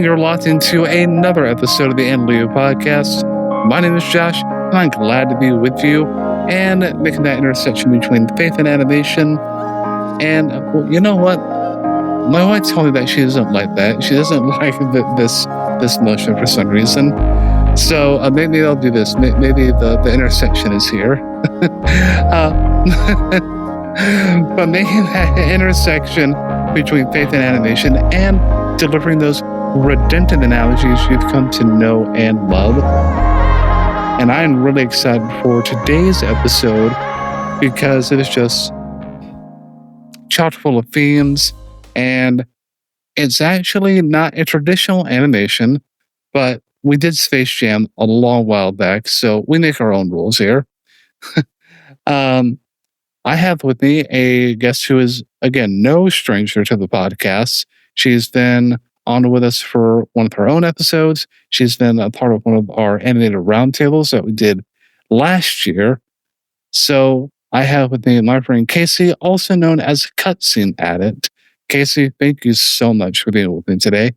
you're locked into another episode of the Anilujah podcast. My name is Josh, and I'm glad to be with you and making that intersection between faith and animation. And well, you know what? My wife told me that she doesn't like that. She doesn't like this motion for some reason. So maybe I'll do this. Maybe the intersection is here. But making that intersection between faith and animation and delivering those redemptive analogies you've come to know and love. And I'm really excited for today's episode because it is just chock full of themes, and it's actually not a traditional animation, but we did Space Jam a long while back, so we make our own rules here. I have with me a guest who is, again, no stranger to the podcast. She's been on with us for one of her own episodes. She's been a part of one of our animated roundtables that we did last year. So I have with me my friend Casey, also known as Cutscene Addict. Casey, thank you so much for being with me today.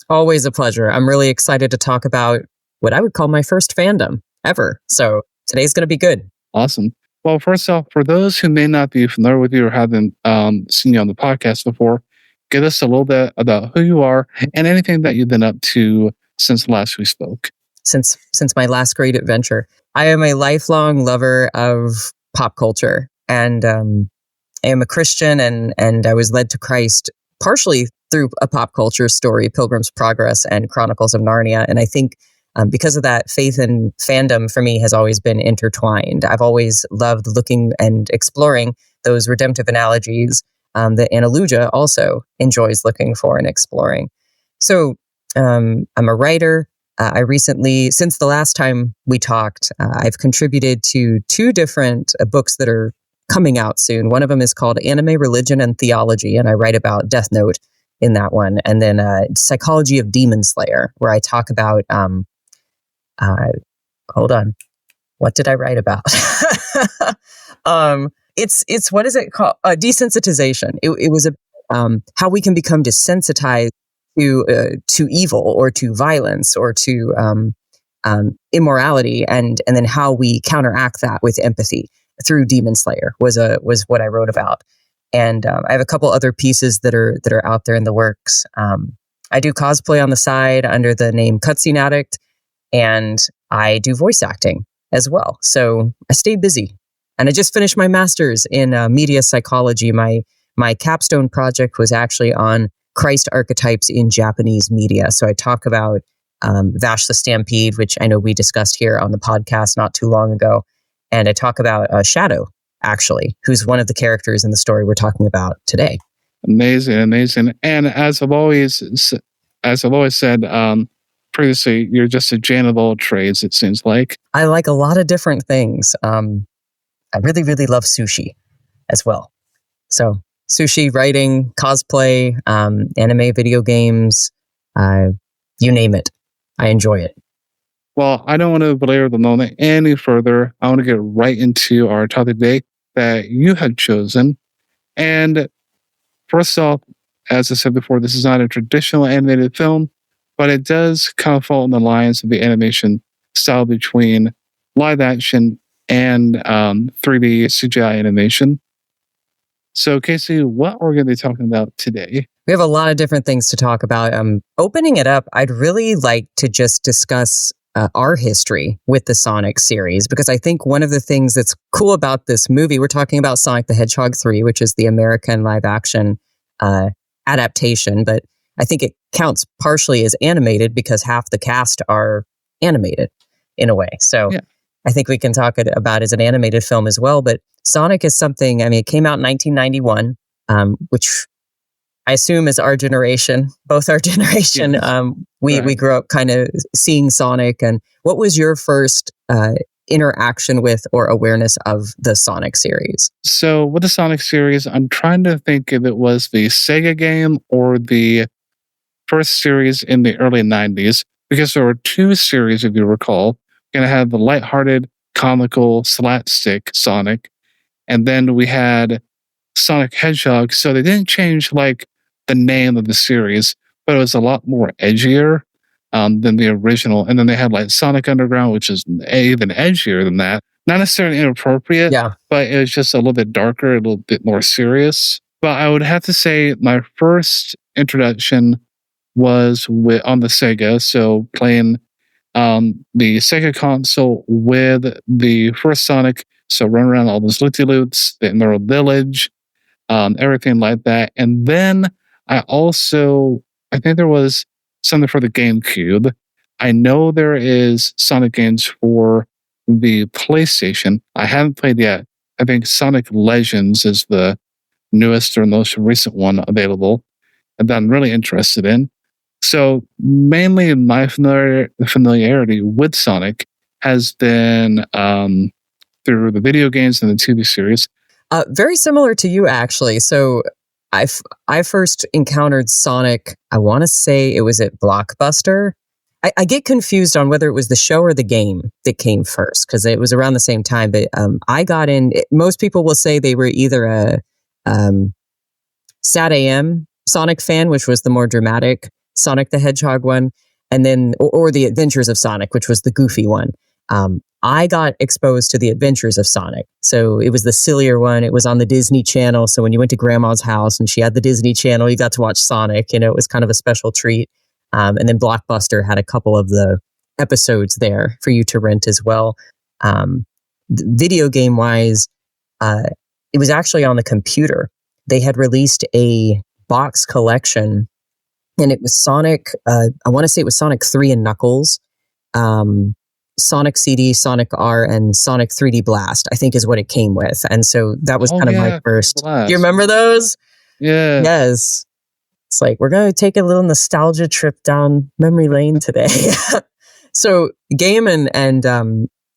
Always a pleasure. I'm really excited to talk about what I would call my first fandom ever. So today's going to be good. Awesome. Well, first off, for those who may not be familiar with you or haven't seen you on the podcast before, give us a little bit about who you are and anything that you've been up to since last we spoke. Since my last great adventure, I am a lifelong lover of pop culture, and I am a Christian, and I was led to Christ partially through a pop culture story, Pilgrim's Progress and Chronicles of Narnia. And I think because of that, faith and fandom for me has always been intertwined. I've always loved looking and exploring those redemptive analogies that Anilujah also enjoys looking for and exploring. So I'm a writer. I recently, since the last time we talked, I've contributed to two different books that are coming out soon. One of them is called Anime, Religion, and Theology, and I write about Death Note in that one. And then Psychology of Demon Slayer, where I talk about, hold on, what did I write about? It's what is it called? Desensitization. It was how we can become desensitized to evil or to violence or to immorality, and then how we counteract that with empathy through Demon Slayer was what I wrote about. And I have a couple other pieces that are out there in the works. I do cosplay on the side under the name Cutscene Addict, and I do voice acting as well. So I stay busy. And I just finished my master's in media psychology. My capstone project was actually on Christ archetypes in Japanese media. So I talk about Vash the Stampede, which I know we discussed here on the podcast not too long ago. And I talk about Shadow, actually, who's one of the characters in the story we're talking about today. Amazing. And as I've always said previously, you're just a Jan of all trades, it seems like. I like a lot of different things. I really, really love sushi as well. So sushi, writing, cosplay, anime, video games, you name it. I enjoy it. Well, I don't want to belabor the moment any further. I want to get right into our topic today that you had chosen. And first off, as I said before, this is not a traditional animated film, but it does kind of fall in the lines of the animation style between live action and 3D CGI animation. So, Casey, what are we going to be talking about today? We have a lot of different things to talk about. Opening it up, I'd really like to just discuss our history with the Sonic series, because I think one of the things that's cool about this movie, we're talking about Sonic the Hedgehog 3, which is the American live action adaptation, but I think it counts partially as animated because half the cast are animated in a way. So yeah. I think we can talk about it as an animated film as well. But Sonic is something, I mean, it came out in 1991, which I assume is our generation, both our generation. Yes. We grew up kind of seeing Sonic. And what was your first interaction with or awareness of the Sonic series? So with the Sonic series, I'm trying to think if it was the Sega game or the first series in the early 90s, because there were two series, if you recall. We're going to have the lighthearted, comical, slapstick Sonic. And then we had Sonic Hedgehog. So they didn't change like the name of the series, but it was a lot more edgier than the original. And then they had like Sonic Underground, which is even edgier than that. Not necessarily inappropriate, Yeah. but it was just a little bit darker, a little bit more serious. But I would have to say my first introduction was on the Sega, so playing the Sega console with the first Sonic. So run around all those loopy loops, the Emerald Village, everything like that. And then I think there was something for the GameCube. I know there is Sonic games for the PlayStation. I haven't played yet. I think Sonic Legends is the newest or most recent one available and that I'm really interested in. So mainly my familiarity with Sonic has been through the video games and the TV series. Very similar to you, actually. So I first encountered Sonic, I want to say it was at Blockbuster. I get confused on whether it was the show or the game that came first, because it was around the same time. But I got in, most people will say they were either a Sat AM Sonic fan, which was the more dramatic Sonic the Hedgehog one, and then, or the Adventures of Sonic, which was the goofy one. I got exposed to the Adventures of Sonic. So it was the sillier one. It was on the Disney Channel. So when you went to grandma's house and she had the Disney Channel, you got to watch Sonic. It was kind of a special treat. And then Blockbuster had a couple of the episodes there for you to rent as well. Video game wise, it was actually on the computer. They had released a box collection, and it was Sonic. I want to say it was Sonic 3 and Knuckles, Sonic CD, Sonic R, and Sonic 3D Blast, I think is what it came with. And so that was my first. Do you remember those? Yeah. Yes. It's like, we're going to take a little nostalgia trip down memory lane today. So game and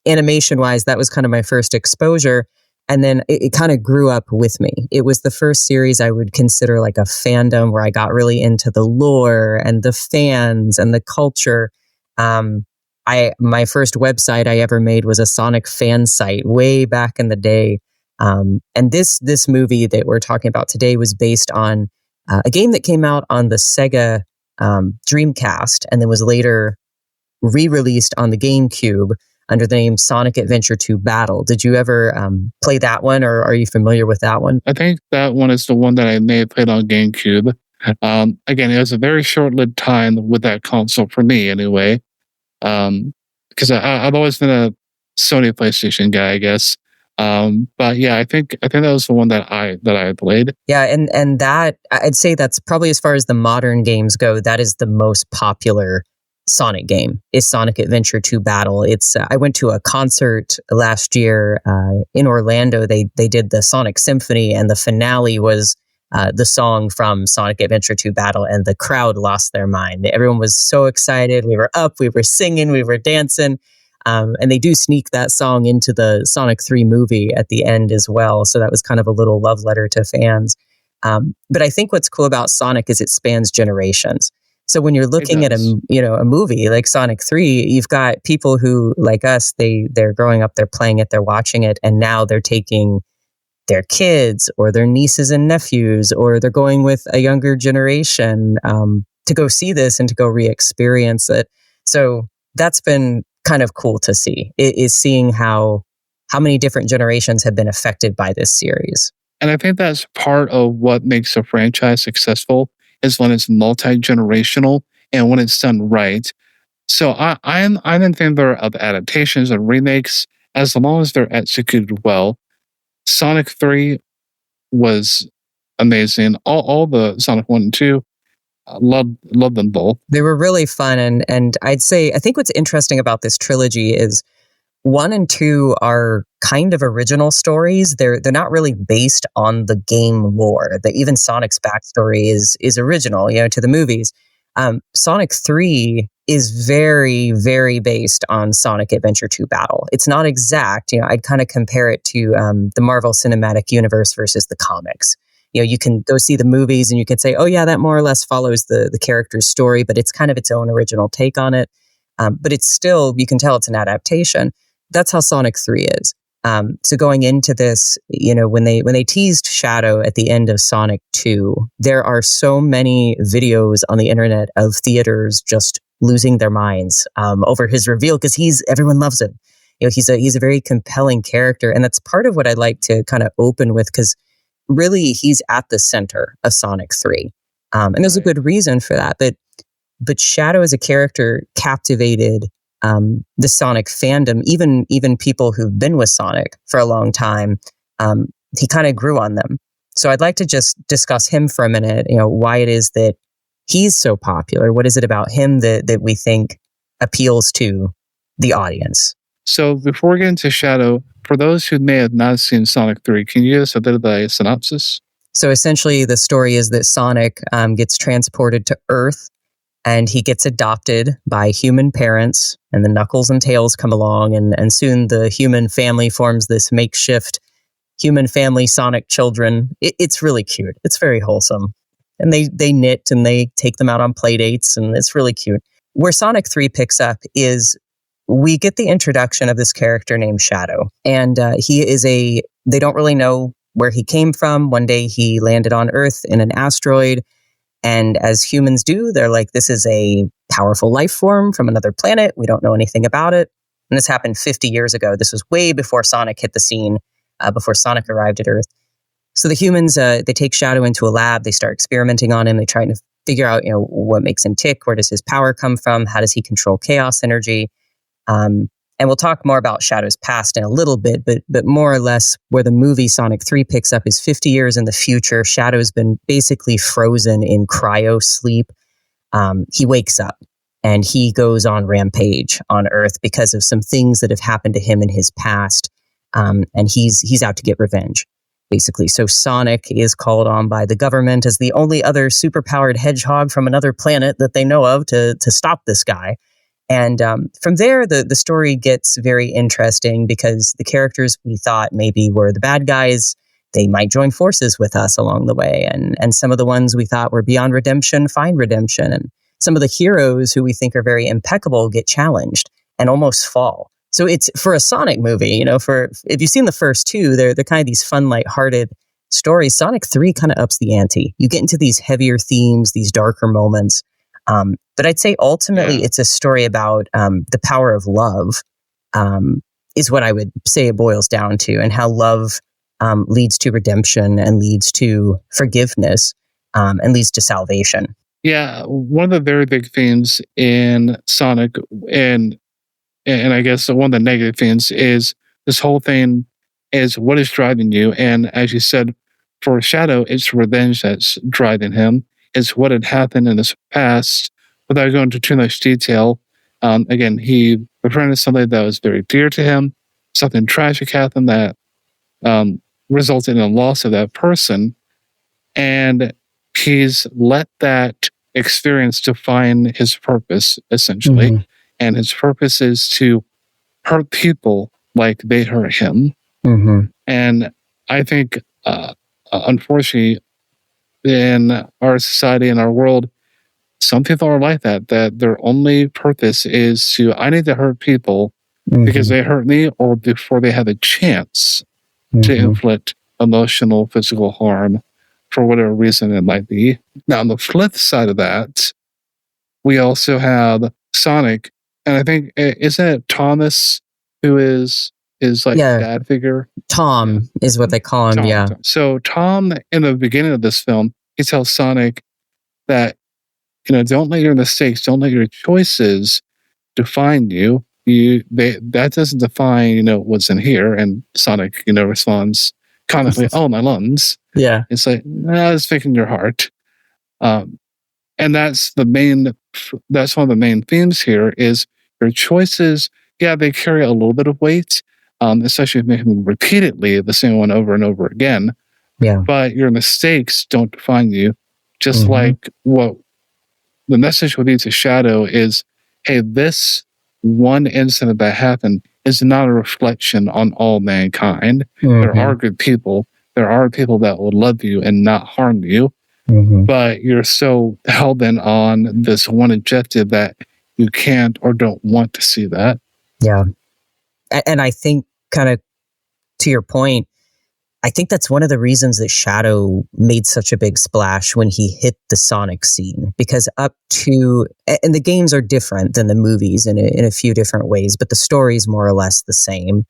animation wise, that was kind of my first exposure. And then it kind of grew up with me. It was the first series I would consider like a fandom, where I got really into the lore and the fans and the culture. My first website I ever made was a Sonic fan site way back in the day. And this movie that we're talking about today was based on a game that came out on the Sega Dreamcast, and then was later re-released on the GameCube under the name Sonic Adventure 2 Battle. Did you ever play that one, or are you familiar with that one? I think that one is the one that I may have played on GameCube. Again, it was a very short-lived time with that console for me, anyway. Because I've always been a Sony PlayStation guy, I guess. But yeah, I think that was the one that I played. Yeah, and that, I'd say that's probably, as far as the modern games go, that is the most popular Sonic game, is Sonic Adventure 2 Battle. It's I went to a concert last year in Orlando. They did the Sonic Symphony, and the finale was the song from Sonic Adventure 2 Battle, and the crowd lost their mind. Everyone was so excited. We were up, we were singing, we were dancing. And they do sneak that song into the Sonic 3 movie at the end as well. So that was kind of a little love letter to fans. But I think what's cool about Sonic is it spans generations. So when you're looking at a movie like Sonic 3, you've got people who, like us, they're growing up, they're playing it, they're watching it, and now they're taking their kids or their nieces and nephews, or they're going with a younger generation to go see this and to go re-experience it. So that's been kind of cool to see, is seeing how many different generations have been affected by this series. And I think that's part of what makes a franchise successful, is when it's multi-generational and when it's done right. So I'm in favor of adaptations and remakes, as long as they're executed well. Sonic 3 was amazing. All the Sonic 1 and 2, love them both. They were really fun, and I think what's interesting about this trilogy is 1 and 2 are kind of original stories. They're not really based on the game lore. Even Sonic's backstory is original, to the movies. Sonic 3 is very, very based on Sonic Adventure 2 Battle. It's not exact. I'd kind of compare it to the Marvel Cinematic Universe versus the comics. You can go see the movies and you can say, oh yeah, that more or less follows the character's story, but it's kind of its own original take on it. But it's still, you can tell it's an adaptation. That's how Sonic 3 is. So going into this, when they teased Shadow at the end of Sonic 2, there are so many videos on the internet of theaters just losing their minds over his reveal, because everyone loves him. He's a very compelling character, and that's part of what I'd like to kind of open with, because really he's at the center of Sonic 3, and there's a good reason for that. But Shadow as a character captivated the Sonic fandom, even people who've been with Sonic for a long time. He kind of grew on them. So I'd like to just discuss him for a minute, why it is that he's so popular. What is it about him that we think appeals to the audience? So before we get into Shadow, for those who may have not seen Sonic 3, can you give us a bit of a synopsis? So essentially the story is that Sonic gets transported to Earth, and he gets adopted by human parents, and the Knuckles and Tails come along, and soon the human family forms this makeshift human family Sonic children. It's really cute. It's very wholesome. And they knit and they take them out on play dates, and it's really cute. Where Sonic 3 picks up is we get the introduction of this character named Shadow. And they don't really know where he came from. One day he landed on Earth in an asteroid. And as humans do, they're like, this is a powerful life form from another planet. We don't know anything about it. And this happened 50 years ago. This was way before Sonic hit the scene, before Sonic arrived at Earth. So the humans, they take Shadow into a lab. They start experimenting on him. They try to figure out, what makes him tick. Where does his power come from? How does he control chaos energy? And we'll talk more about Shadow's past in a little bit, but more or less where the movie Sonic 3 picks up is 50 years in the future. Shadow's been basically frozen in cryo sleep. He wakes up and he goes on rampage on Earth because of some things that have happened to him in his past. And he's out to get revenge, basically. So Sonic is called on by the government as the only other superpowered hedgehog from another planet that they know of to stop this guy. And from there, the story gets very interesting, because the characters we thought maybe were the bad guys, they might join forces with us along the way. And some of the ones we thought were beyond redemption find redemption. And some of the heroes who we think are very impeccable get challenged and almost fall. So it's, for a Sonic movie, if you've seen the first two, they're kind of these fun, lighthearted stories. Sonic 3 kind of ups the ante. You get into these heavier themes, these darker moments. But I'd say ultimately it's a story about the power of love, is what I would say it boils down to, and how love leads to redemption and leads to forgiveness and leads to salvation. Yeah, one of the very big themes in Sonic, and I guess one of the negative themes, is this whole thing is what is driving you. And as you said, for Shadow, it's revenge that's driving him. It's what had happened in his past. Without going into too much detail, again, he befriended somebody that was very dear to him. Something tragic happened that resulted in the loss of that person. And he's let that experience define his purpose, essentially. Mm-hmm. And his purpose is to hurt people like they hurt him. Mm-hmm. And I think, unfortunately, in our society, in our world, some people are like that their only purpose is to, I need to hurt people because they hurt me, or before they have a chance to inflict emotional, physical harm for whatever reason it might be. Now, on the flip side of that, we also have Sonic, and I think, isn't it Thomas who is like the dad figure? Tom is what they call him, Tom. So Tom, in the beginning of this film, he tells Sonic that, don't let your mistakes, don't let your choices define you. That doesn't define, what's in here. And Sonic, responds comically, "Oh, my lungs." Yeah. It's like, it's picking your heart. And that's one of the main themes here is your choices. Yeah, they carry a little bit of weight, especially if you make them repeatedly the same one over and over again. Yeah. But your mistakes don't define you. Just like what the message would be to Shadow is, hey, this one incident that happened is not a reflection on all mankind. There are good people. There are people that will love you and not harm you. But you're so hell-bent on this one objective that you can't or don't want to see that. Yeah. And I think kind of to your point, I think that's one of the reasons that Shadow made such a big splash when he hit the Sonic scene, because and the games are different than the movies in a few different ways, but the story's more or less the same.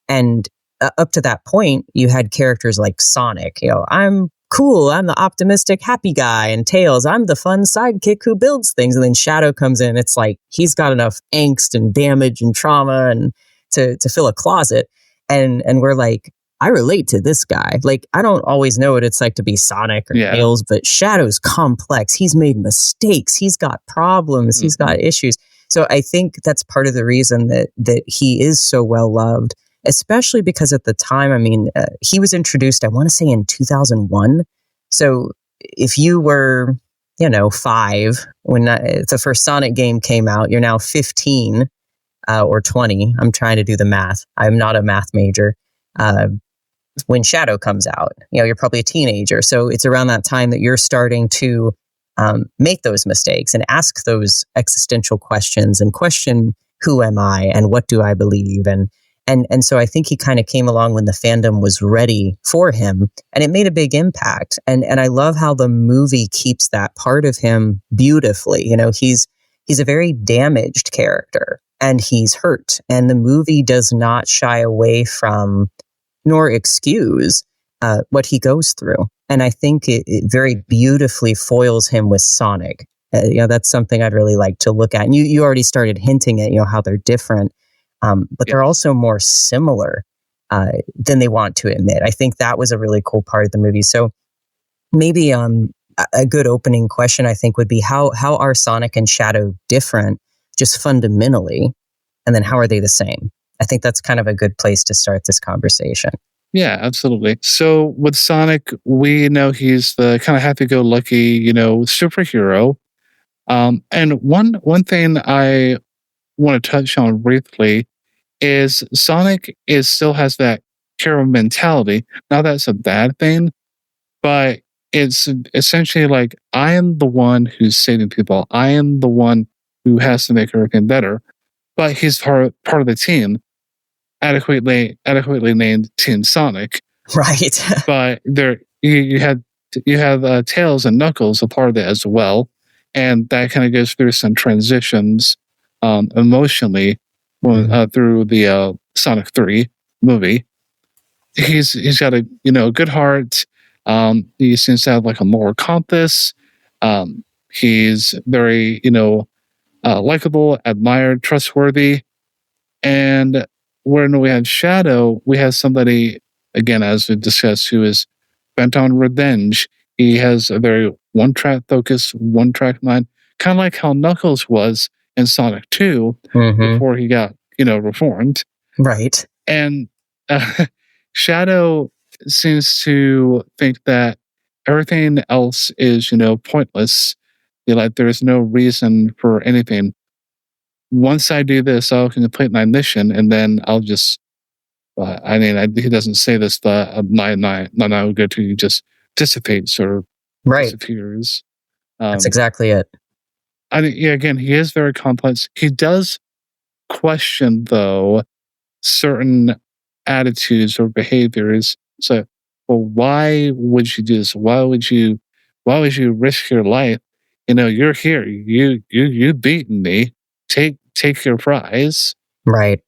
And up to that point, you had characters like Sonic, I'm cool, I'm the optimistic, happy guy, and Tails, I'm the fun sidekick who builds things. And then Shadow comes in, it's like he's got enough angst and damage and trauma and to fill a closet. And we're like, I relate to this guy. Like, I don't always know what it's like to be Sonic or Tails, but Shadow's complex. He's made mistakes. He's got problems. He's got issues. So I think that's part of the reason that he is so well loved, especially because at the time, I mean, he was introduced, I want to say in 2001. So if you were, 5 when the first Sonic game came out, you're now 15 or 20. I'm trying to do the math. I'm not a math major. When Shadow comes out, you're probably a teenager. So it's around that time that you're starting to make those mistakes and ask those existential questions and question, who am I and what do I believe? And so I think he kind of came along when the fandom was ready for him, and it made a big impact. And I love how the movie keeps that part of him beautifully. He's a very damaged character and he's hurt, and the movie does not shy away from nor excuse what he goes through. And I think it very beautifully foils him with Sonic. That's something I'd really like to look at. And you already started hinting at, how they're different, but they're also more similar than they want to admit. I think that was a really cool part of the movie. So maybe a good opening question, I think, would be how are Sonic and Shadow different just fundamentally? And then how are they the same? I think that's kind of a good place to start this conversation. Yeah, absolutely. So with Sonic, we know he's the kind of happy-go-lucky, superhero. And one thing I want to touch on briefly is Sonic still has that hero mentality. Now that's a bad thing, but it's essentially like, I am the one who's saving people. I am the one who has to make everything better. But he's part of the team, adequately named Team Sonic. Right. But there you have Tails and Knuckles a part of it as well, and that kind of goes through some transitions emotionally through the Sonic 3 movie. He's got a good heart. He seems to have like a moral compass. He's very likable, admired, trustworthy. And when we have Shadow, we have somebody, again, as we discussed, who is bent on revenge. He has a very one-track focus, one-track mind, kind of like how Knuckles was in Sonic 2 before he got, reformed. Right. And Shadow seems to think that everything else is, pointless. Like there's no reason for anything. Once I do this, I'll complete my mission, and then I'll just. He doesn't say this, but my go-to just dissipates or disappears. That's exactly it. Again, he is very complex. He does question, though, certain attitudes or behaviors. So, well, why would you do this? Why would you risk your life? You're here. You've beaten me. Take your prize. Right.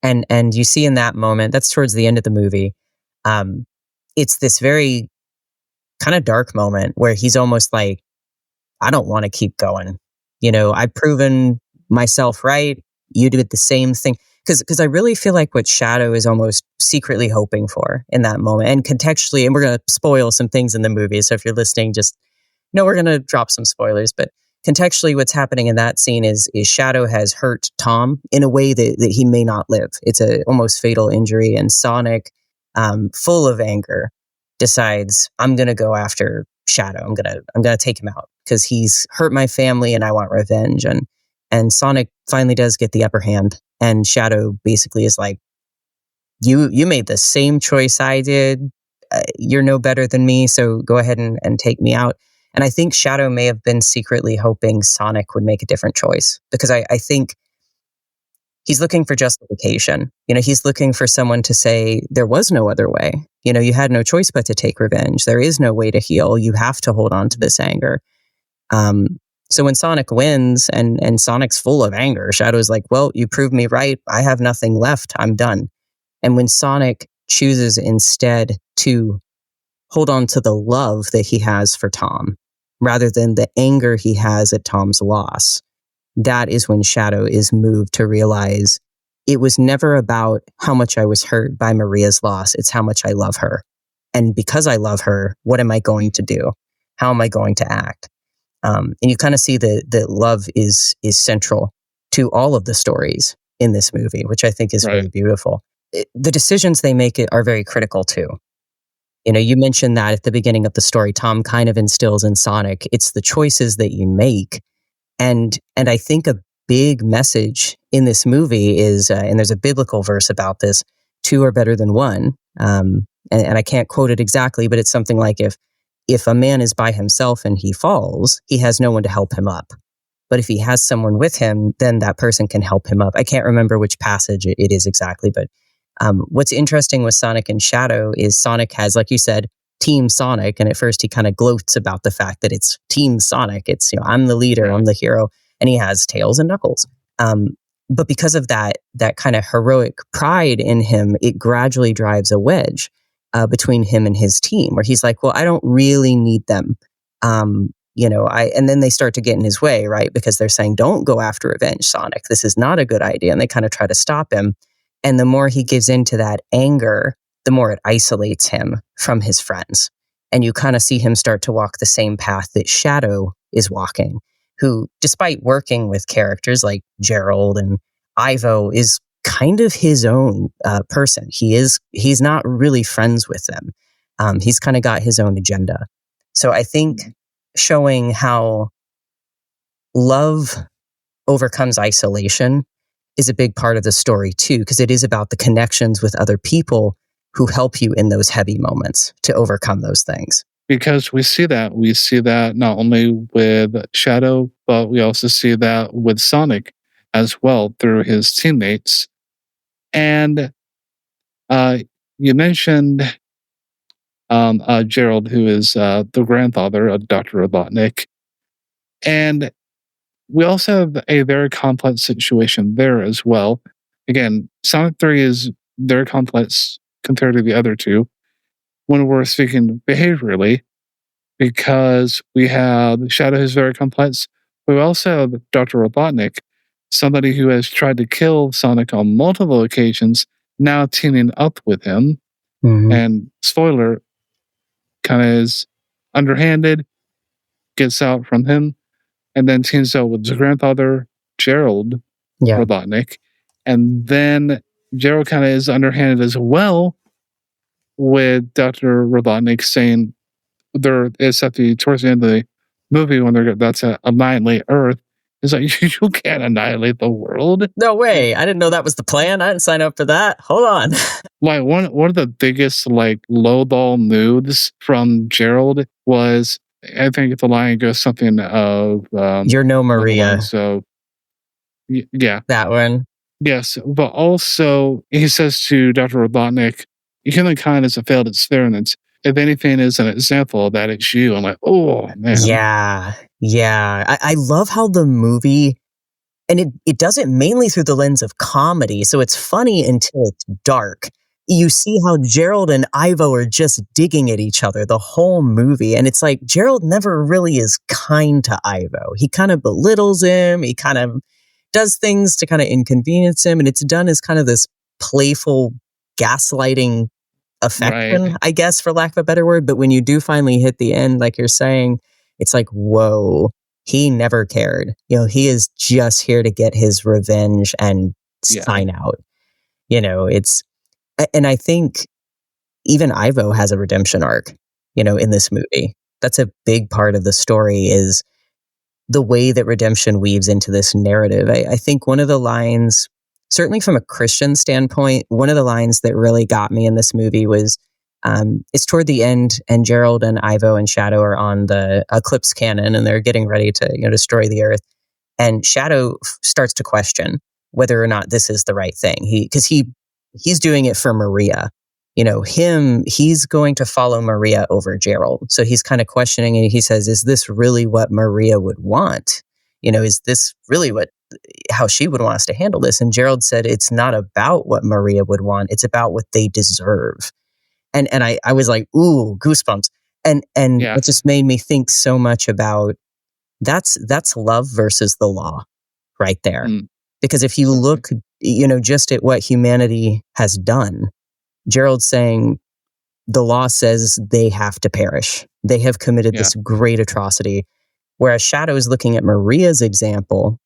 And you see in that moment, that's towards the end of the movie, it's this very kind of dark moment where he's almost like, I don't want to keep going. I've proven myself right. You did the same thing. Because I really feel like what Shadow is almost secretly hoping for in that moment. And contextually, and we're going to spoil some things in the movie. So if you're listening, just know we're going to drop some spoilers. But contextually, what's happening in that scene is Shadow has hurt Tom in a way that he may not live. It's a almost fatal injury, and Sonic, full of anger, decides, I'm going to go after Shadow. I'm gonna take him out because he's hurt my family, and I want revenge. And Sonic finally does get the upper hand, and Shadow basically is like, "You made the same choice I did. You're no better than me, so go ahead and take me out." And I think Shadow may have been secretly hoping Sonic would make a different choice, because I think he's looking for justification. He's looking for someone to say there was no other way. You had no choice but to take revenge. There is no way to heal. You have to hold on to this anger. So when Sonic wins and Sonic's full of anger, Shadow's like, well, you proved me right. I have nothing left. I'm done. And when Sonic chooses instead to hold on to the love that he has for Tom, rather than the anger he has at Tom's loss, that is when Shadow is moved to realize it was never about how much I was hurt by Maria's loss. It's how much I love her. And because I love her, what am I going to do? How am I going to act? And you kind of see that love is central to all of the stories in this movie, which I think is really beautiful. The decisions they make are very critical too. You mentioned that at the beginning of the story, Tom kind of instills in Sonic, it's the choices that you make. And I think a big message in this movie is, and there's a biblical verse about this, 2 are better than 1. And I can't quote it exactly, but it's something like if a man is by himself and he falls, he has no one to help him up. But if he has someone with him, then that person can help him up. I can't remember which passage it is exactly, but what's interesting with Sonic and Shadow is Sonic has, like you said, Team Sonic, and at first he kind of gloats about the fact that it's Team Sonic. It's, I'm the leader, I'm the hero, and he has Tails and Knuckles. But because of that kind of heroic pride in him, it gradually drives a wedge between him and his team, where he's like, well, I don't really need them. And then they start to get in his way, right? Because they're saying, don't go after revenge, Sonic. This is not a good idea. And they kind of try to stop him. And the more he gives into that anger, the more it isolates him from his friends. And you kind of see him start to walk the same path that Shadow is walking, who, despite working with characters like Gerald and Ivo, is kind of his own person. He's not really friends with them. He's kind of got his own agenda. So I think showing how love overcomes isolation is a big part of the story too, because it is about the connections with other people who help you in those heavy moments to overcome those things. Because we see that not only with Shadow, but we also see that with Sonic as well through his teammates. And you mentioned Gerald, who is the grandfather of Dr. Robotnik. And we also have a very complex situation there as well. Again, Sonic 3 is very complex compared to the other two when we're speaking behaviorally, because we have Shadow, who's very complex. We also have Dr. Robotnik, somebody who has tried to kill Sonic on multiple occasions, now teaming up with him. Mm-hmm. And spoiler, kind of is underhanded, gets out from him, and then teams up with his grandfather, Gerald Robotnik. And then Gerald kind of is underhanded as well with Dr. Robotnik, saying it's towards the end of the movie when they're about to annihilate Earth. It's like, you can't annihilate the world. No way. I didn't know that was the plan. I didn't sign up for that. Hold on. Like one of the biggest lowball moves from Gerald was, I think the line goes something of you're no Maria. So yeah. That one. Yes. But also he says to Dr. Robotnik, humankind has failed experiments. If anything is an example of that, it's you. I'm like, oh man. Yeah. I love how the movie, and it does it mainly through the lens of comedy. So it's funny until it's dark. You see how Gerald and Ivo are just digging at each other the whole movie. And it's like, Gerald never really is kind to Ivo. He kind of belittles him. He kind of does things to kind of inconvenience him. And it's done as kind of this playful gaslighting affection, right, I guess, for lack of a better word. But when you do finally hit the end, like you're saying, it's like, whoa, he never cared. He is just here to get his revenge and sign out. And I think even Ivo has a redemption arc, in this movie. That's a big part of the story, is the way that redemption weaves into this narrative. I think one of the lines, certainly from a Christian standpoint, one of the lines that really got me in this movie was, it's toward the end, and Gerald and Ivo and Shadow are on the Eclipse cannon, and they're getting ready to destroy the Earth. And Shadow starts to question whether or not this is the right thing. He's doing it for Maria. He's going to follow Maria over Gerald. So he's kind of questioning, and he says, is this really what Maria would want? Is this really how she would want us to handle this? And Gerald said, it's not about what Maria would want. It's about what they deserve. And I was like, ooh, goosebumps. And Yeah. it just made me think so much about that's love versus the law right there. Because if you look, just at what humanity has done, Gerald's saying the law says they have to perish. They have committed this great atrocity. Whereas Shadow is looking at Maria's example,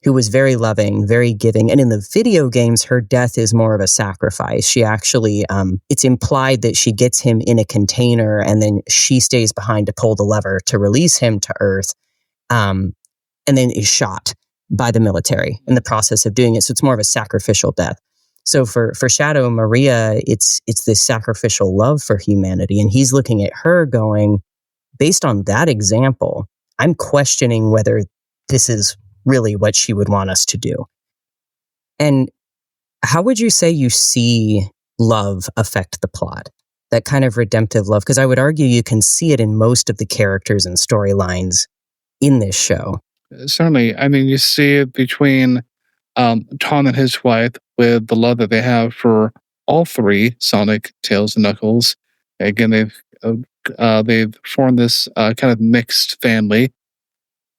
who was very loving, very giving. And in the video games, her death is more of a sacrifice. She actually, it's implied that she gets him in a container and then she stays behind to pull the lever to release him to Earth, and then is shot by the military in the process of doing it. So it's more of a sacrificial death. So for Shadow and Maria, it's this sacrificial love for humanity. And he's looking at her going, based on that example, I'm questioning whether this is really what she would want us to do. And how would you say you see love affect the plot? That kind of redemptive love? Because I would argue you can see it in most of the characters and storylines in this show. Certainly. I mean, you see it between Tom and his wife with the love that they have for all three, Sonic, Tails, and Knuckles. Again, they've formed this kind of mixed family.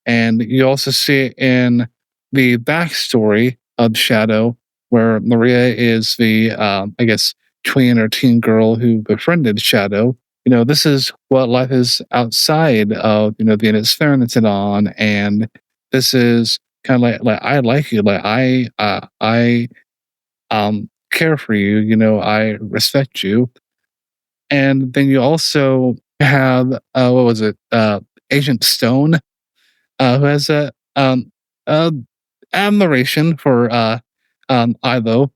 And you also see it in the backstory of Shadow, where Maria is the, I guess, tween or teen girl who befriended Shadow. This is what life is outside of, the experimented on. And this is kind of like I like you, like I care for you, I respect you. And then you also have, what was it, Agent Stone, who has a admiration for Ivo.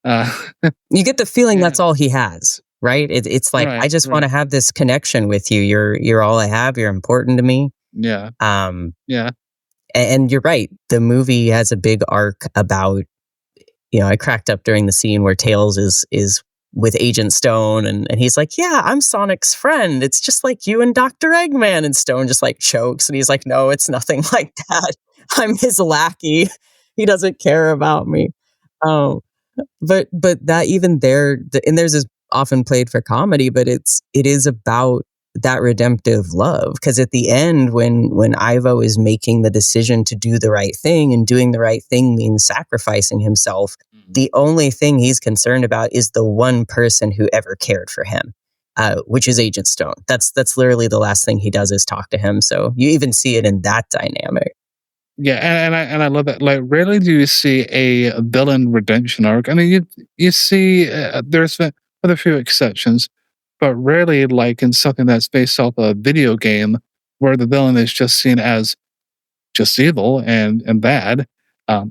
You get the feeling that's all he has, right? It's like, I just want to have this connection with you. You're all I have. You're important to me. Yeah. And you're right. The movie has a big arc about, I cracked up during the scene where Tails is with Agent Stone, and he's like, yeah, I'm Sonic's friend. It's just like you and Dr. Eggman. And Stone just like chokes, and he's like, no, it's nothing like that. I'm his lackey. He doesn't care about me. But that even there, and there's is often played for comedy, but it is about that redemptive love. Because at the end, when Ivo is making the decision to do the right thing, and doing the right thing means sacrificing himself, the only thing he's concerned about is the one person who ever cared for him, which is Agent Stone. That's literally the last thing he does is talk to him. So you even see it in that dynamic. Yeah, and I love that. Like, rarely do you see a villain redemption arc. I mean, you see there's been a few exceptions, but rarely like in something that's based off a video game where the villain is just seen as just evil and bad.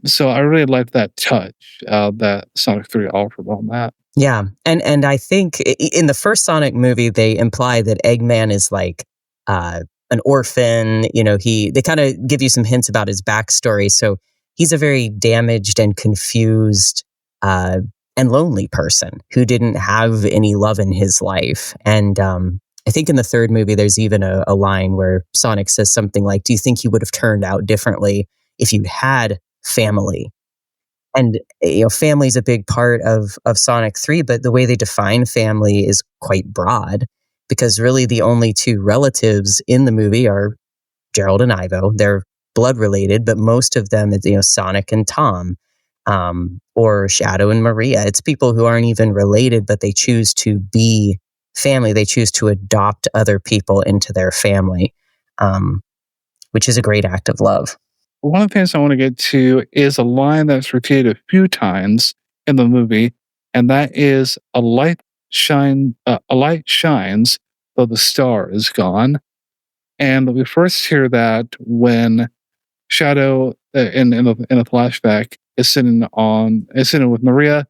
So I really like that touch that Sonic 3 offered on that. Yeah, and I think in the first Sonic movie, they imply that Eggman is like an orphan. They kind of give you some hints about his backstory. So he's a very damaged and confused and lonely person who didn't have any love in his life. And I think in the third movie, there's even a line where Sonic says something like, do you think you would have turned out differently if you had family? And family is a big part of Sonic 3, but the way they define family is quite broad, because really the only two relatives in the movie are Gerald and Ivo. They're blood related, but most of them is Sonic and Tom, or Shadow and Maria. It's people who aren't even related, but they choose to be family. They choose to adopt other people into their family, which is a great act of love. One of the things I want to get to is a line that's repeated a few times in the movie, and that is a light shines, though the star is gone. And we first hear that when Shadow in a flashback is sitting with Maria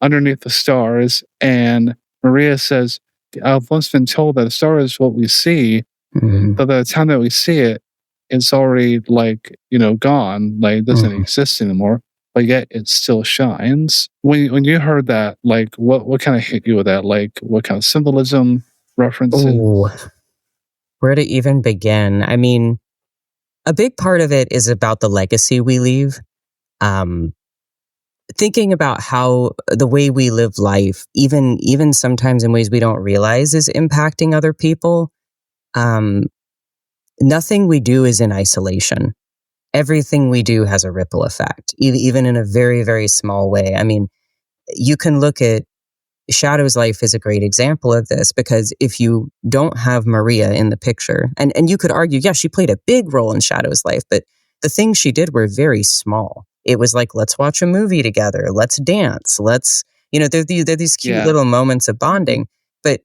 underneath the stars, and Maria says, "I've once been told that a star is what we see, but by the time that we see it, it's already gone, like it doesn't exist anymore." but yet it still shines. When you heard that, like what kind of hit you with that? Like what kind of symbolism, references? Oh, where to even begin? I mean, a big part of it is about the legacy we leave. Um, Thinking about how the way we live life, even sometimes in ways we don't realize, is impacting other people. Um, Nothing we do is in isolation. Everything we do has a ripple effect, even in a very, very small way. I mean, you can look at Shadow's life is a great example of this, because if you don't have Maria in the picture, and you could argue, yeah, she played a big role in Shadow's life, but the things she did were very small. It was like, let's watch a movie together, let's dance, they're these cute Yeah. little moments of bonding. But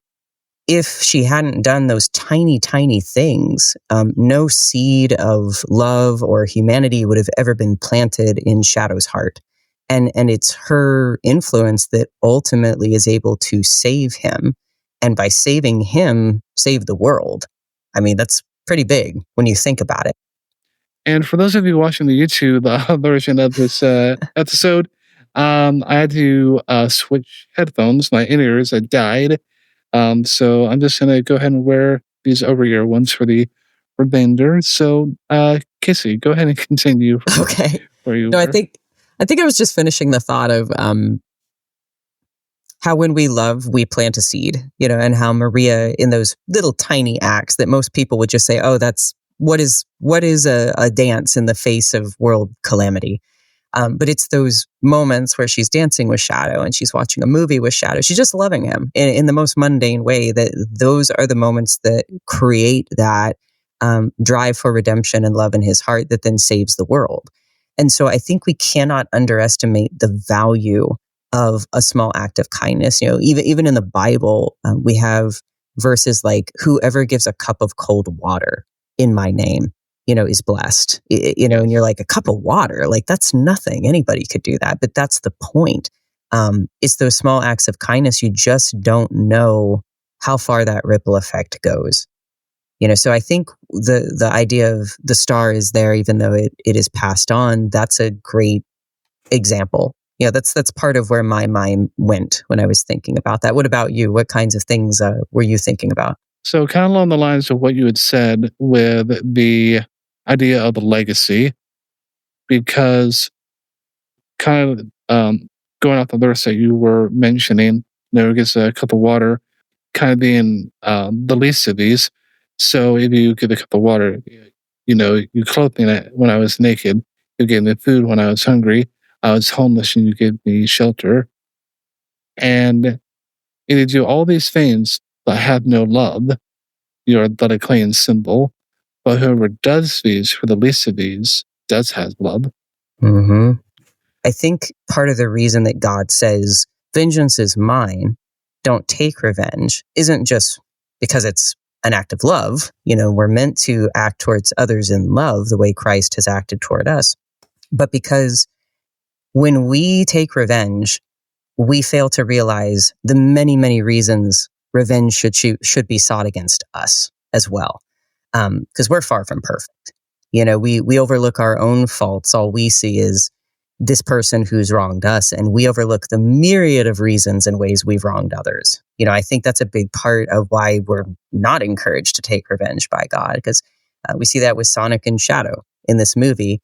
if she hadn't done those tiny, tiny things, no seed of love or humanity would have ever been planted in Shadow's heart. And it's her influence that ultimately is able to save him. And by saving him, save the world. I mean, that's pretty big when you think about it. And for those of you watching the YouTube version of this episode, I had to switch headphones. My in-ears had died. So I'm just going to go ahead and wear these over-ear ones for the remainder. So, Kissy, go ahead and continue Okay. where you No, were. I think I was just finishing the thought of how when we love, we plant a seed, and how Maria, in those little tiny acts that most people would just say, oh, that's what is a dance in the face of world calamity. But it's those moments where she's dancing with Shadow and she's watching a movie with Shadow. She's just loving him in the most mundane way. That those are the moments that create that drive for redemption and love in his heart that then saves the world. And so I think we cannot underestimate the value of a small act of kindness. Even in the Bible, we have verses like, "Whoever gives a cup of cold water in my name, is blessed." And you're like, a cup of water, like that's nothing. Anybody could do that, but that's the point. It's those small acts of kindness. You just don't know how far that ripple effect goes. So I think the idea of the star is there, even though it is passed on. That's a great example. That's part of where my mind went when I was thinking about that. What about you? What kinds of things were you thinking about? So, kind of along the lines of what you had said with the idea of the legacy, because kind of going off the verse that you were mentioning, it gets a cup of water, kind of being the least of these. So, if you give a cup of water, you clothed me when I was naked, you gave me food when I was hungry, I was homeless, and you gave me shelter. And if you do all these things but have no love, you're but a clay and symbol. But whoever does these for the least of these does have love. Mm-hmm. I think part of the reason that God says, vengeance is mine, don't take revenge, isn't just because it's an act of love. We're meant to act towards others in love the way Christ has acted toward us. But because when we take revenge, we fail to realize the many, many reasons revenge should be sought against us as well. Because we're far from perfect. We overlook our own faults. All we see is this person who's wronged us, and we overlook the myriad of reasons and ways we've wronged others. I think that's a big part of why we're not encouraged to take revenge by God, because we see that with Sonic and Shadow in this movie.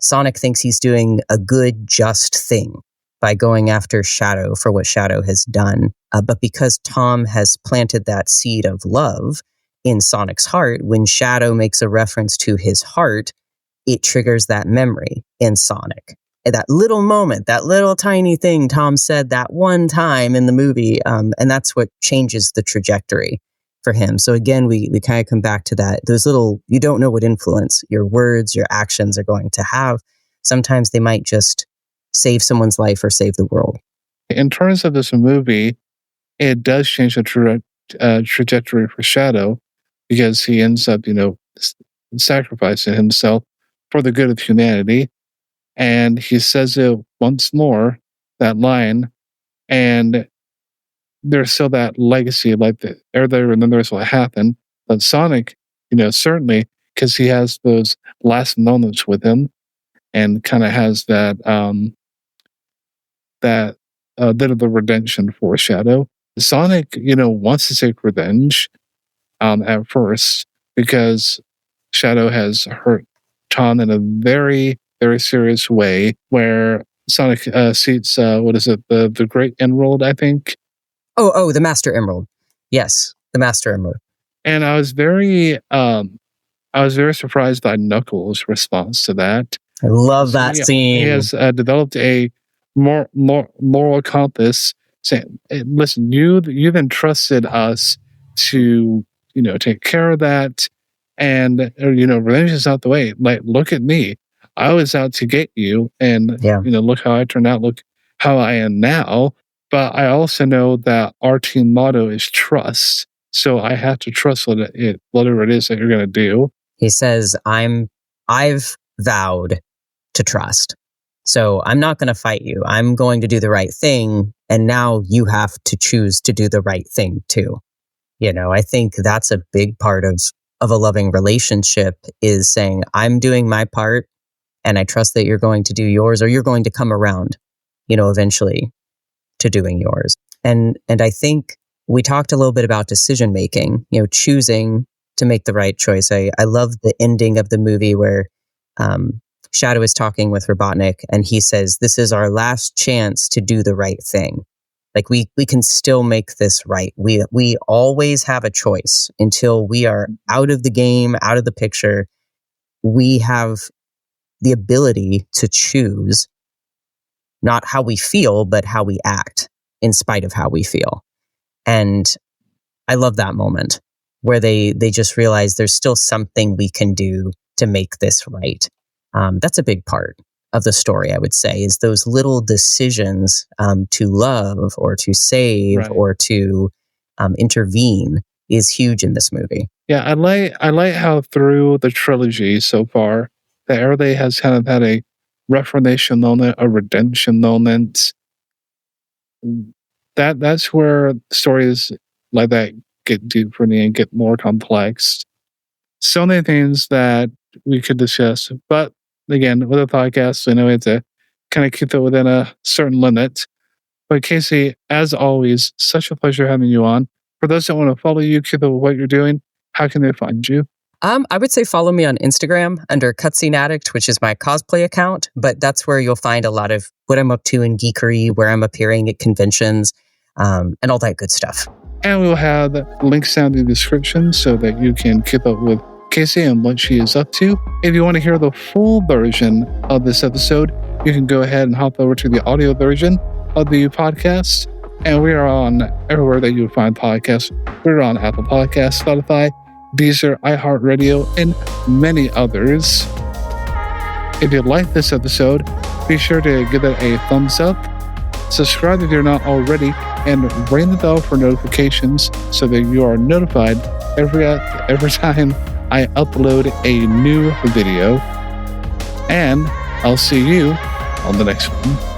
Sonic thinks he's doing a good, just thing by going after Shadow for what Shadow has done. But because Tom has planted that seed of love in Sonic's heart, when Shadow makes a reference to his heart, it triggers that memory in Sonic. And that little moment, that little tiny thing Tom said that one time in the movie, and that's what changes the trajectory for him. So again, we kind of come back to that. Those little, you don't know what influence your words, your actions are going to have. Sometimes they might just save someone's life or save the world. In terms of this movie, it does change the trajectory for Shadow, because he ends up, sacrificing himself for the good of humanity. And he says it once more, that line, and there's still that legacy, like everybody remembers what happened. But Sonic, certainly, because he has those last moments with him, and kind of has that bit of the redemption for Shadow. Sonic, wants to take revenge at first because Shadow has hurt Tom in a very, very serious way. Where Sonic seeks what is it, the Great Emerald, I think. Oh, the Master Emerald. Yes, the Master Emerald. And I was very surprised by Knuckles' response to that. I love that scene. He has developed a moral compass, saying, hey, "Listen, you've entrusted us to take care of that, and revenge is not the way. Like, look at me. I was out to get you, and look how I turned out. Look how I am now. But I also know that our team motto is trust. So I have to trust whatever it is that you're going to do." He says, I've vowed to trust. So I'm not going to fight you. I'm going to do the right thing. And now you have to choose to do the right thing too. I think that's a big part of a loving relationship, is saying, I'm doing my part and I trust that you're going to do yours, or you're going to come around, eventually to doing yours. And I think we talked a little bit about decision making, choosing to make the right choice. I love the ending of the movie where Shadow is talking with Robotnik and he says, this is our last chance to do the right thing. Like we can still make this right. We always have a choice until we are out of the game, out of the picture. We have the ability to choose not how we feel, but how we act in spite of how we feel. And I love that moment where they just realize there's still something we can do to make this right. That's a big part of the story, I would say, is those little decisions to love or to save or to intervene is huge in this movie. Yeah, I like how through the trilogy so far, that everybody has kind of had a reformation moment, a redemption moment. That's where stories like that get deep for me and get more complex. So many things that we could discuss, but again, with a podcast, we have to kind of keep it within a certain limit. But Casey, as always, such a pleasure having you on. For those that want to follow you, keep up with what you're doing, how can they find you? I would say follow me on Instagram under Cutscene Addict, which is my cosplay account, but that's where you'll find a lot of what I'm up to in geekery, where I'm appearing at conventions, and all that good stuff. And we'll have links down in the description so that you can keep up with Casey and what she is up to. If you want to hear the full version of this episode, you can go ahead and hop over to the audio version of the podcast. And we are on everywhere that you would find podcasts. We're on Apple Podcasts, Spotify, Deezer, iHeartRadio, and many others. If you like this episode, be sure to give it a thumbs up, subscribe if you're not already, and ring the bell for notifications so that you are notified every time I upload a new video. And I'll see you on the next one.